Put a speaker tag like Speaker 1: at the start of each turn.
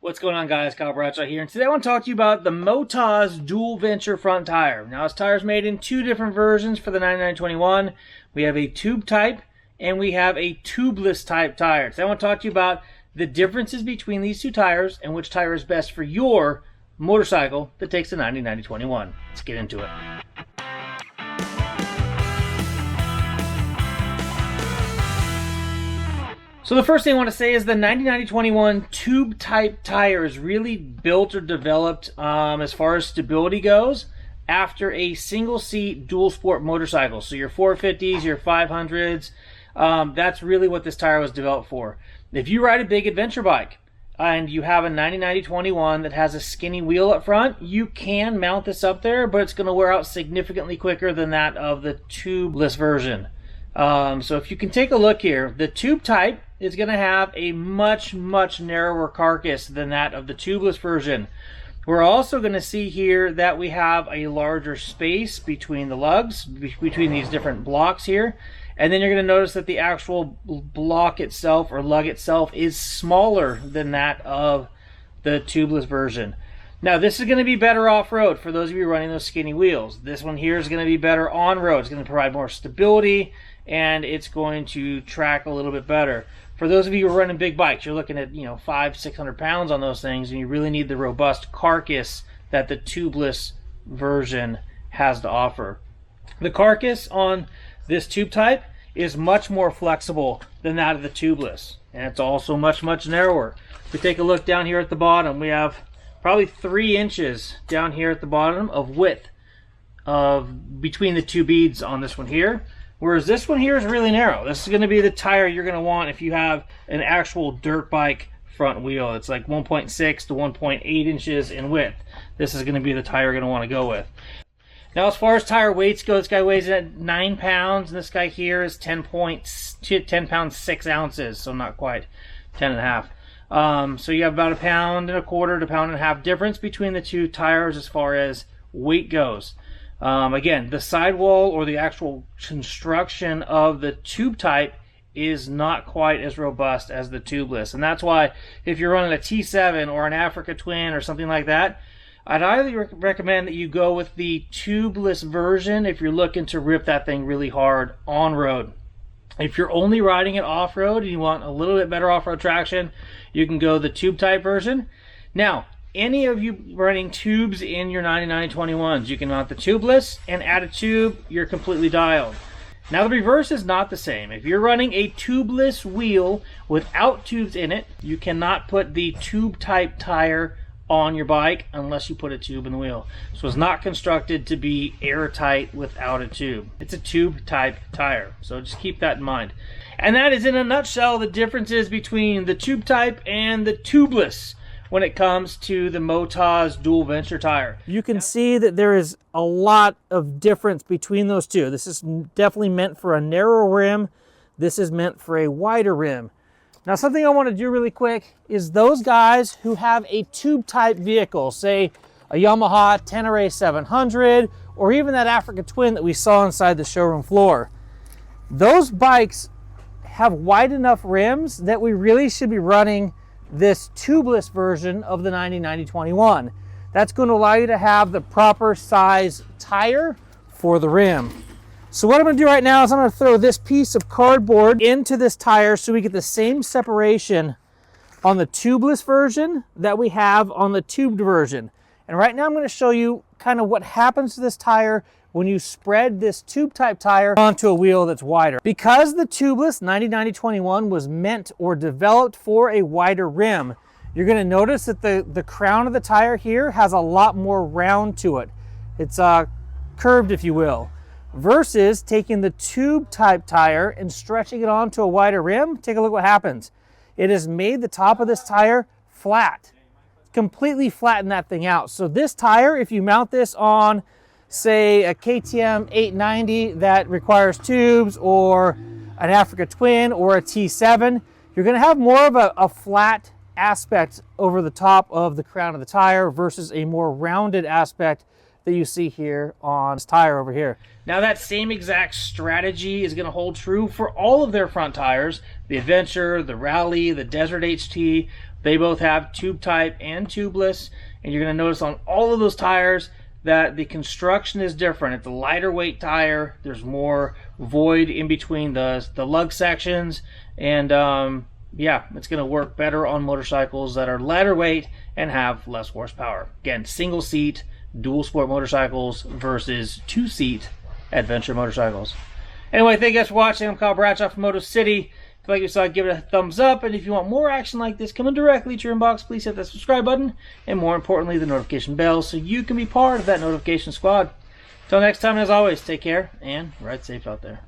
Speaker 1: What's going on, guys? Kyle Bradshaw here, and today I want to talk to you about the Motoz Dual Venture front tire. Now, this tire is made in two different versions for the 9921. We have a tube type and we have a tubeless type tire. So I want to talk to you about the differences between these two tires and which tire is best for your motorcycle that takes the 9921. Let's get into it. So the first thing I want to say is the 90-90-21 tube type tire is really built or developed as far as stability goes after a single seat dual sport motorcycle. So your 450s, your 500s, that's really what this tire was developed for. If you ride a big adventure bike and you have a 90-90-21 that has a skinny wheel up front, you can mount this up there, but it's going to wear out significantly quicker than that of the tubeless version. So if you can take a look here, the tube type is going to have a much narrower carcass than that of the tubeless version. We're also going to see here that we have a larger space between the lugs, between these different blocks here. And then you're going to notice that the actual block itself or lug itself is smaller than that of the tubeless version. Now, this is going to be better off-road for those of you running those skinny wheels. This one here is going to be better on-road. It's going to provide more stability, and it's going to track a little bit better. For those of you who are running big bikes, you're looking at 500-600 pounds on those things, and you really need the robust carcass that the tubeless version has to offer. The carcass on this tube type is much more flexible than that of the tubeless, and it's also much narrower. If we take a look down here at the bottom, we have probably 3 inches down here at the bottom of width between the two beads on this one here. Whereas this one here is really narrow. This is going to be the tire you're going to want if you have an actual dirt bike front wheel. It's like 1.6 to 1.8 inches in width. This is going to be the tire you're going to want to go with. Now, as far as tire weights go, this guy weighs at 9 pounds, and this guy here is 10 pounds 6 ounces, so not quite 10 and a half. So you have about 1.25 pounds to 1.5 pounds difference between the two tires as far as weight goes. Again, the sidewall or the actual construction of the tube type is not quite as robust as the tubeless, and that's why if you're running a T7 or an Africa Twin or something like that, I'd highly recommend that you go with the tubeless version if you're looking to rip that thing really hard on road. If you're only riding it off-road and you want a little bit better off-road traction, you can go the tube type version. Now, any of you running tubes in your 90-90-21s, you can mount the tubeless and add a tube, you're completely dialed. Now, the reverse is not the same. If you're running a tubeless wheel without tubes in it, you cannot put the tube type tire on your bike unless you put a tube in the wheel. So it's not constructed to be airtight without a tube. It's a tube type tire, so just keep that in mind. And that is, in a nutshell, the differences between the tube type and the tubeless when it comes to the Motoz Dual Venture tire. You can see that there is a lot of difference between those two. This is definitely meant for a narrow rim. This is meant for a wider rim. Now, something I want to do really quick is those guys who have a tube type vehicle, say a Yamaha Tenere 700 or even that Africa Twin that we saw inside the showroom floor. Those bikes have wide enough rims that we really should be running this tubeless version of the 90-90-21. That's going to allow you to have the proper size tire for the rim. So what I'm going to do right now is I'm going to throw this piece of cardboard into this tire so we get the same separation on the tubeless version that we have on the tubed version. And right now I'm going to show you kind of what happens to this tire when you spread this tube type tire onto a wheel that's wider. Because the tubeless 90-90-21 was meant or developed for a wider rim, you're going to notice that the crown of the tire here has a lot more round to it. It's curved, if you will. Versus taking the tube type tire and stretching it onto a wider rim, take a look what happens. It has made the top of this tire flat. Completely flattened that thing out. So this tire, if you mount this on, say, a KTM 890 that requires tubes, or an Africa Twin or a T7, you're going to have more of a flat aspect over the top of the crown of the tire versus a more rounded aspect that you see here on this tire over here. Now, that same exact strategy is going to hold true for all of their front tires, the Adventure, the Rally, the Desert HT. They both have tube type and tubeless, and you're going to notice on all of those tires that the construction is different. It's a lighter weight tire. There's more void in between the lug sections, and yeah, it's going to work better on motorcycles that are lighter weight and have less horsepower. Again, single seat dual sport motorcycles versus 2-seat adventure motorcycles. Anyway, thank you guys for watching. I'm Kyle Bradshaw from MotoCity. If you like what you saw, give it a thumbs up. And if you want more action like this coming directly to your inbox, please hit that subscribe button. And more importantly, the notification bell so you can be part of that notification squad. Until next time, as always, take care and ride safe out there.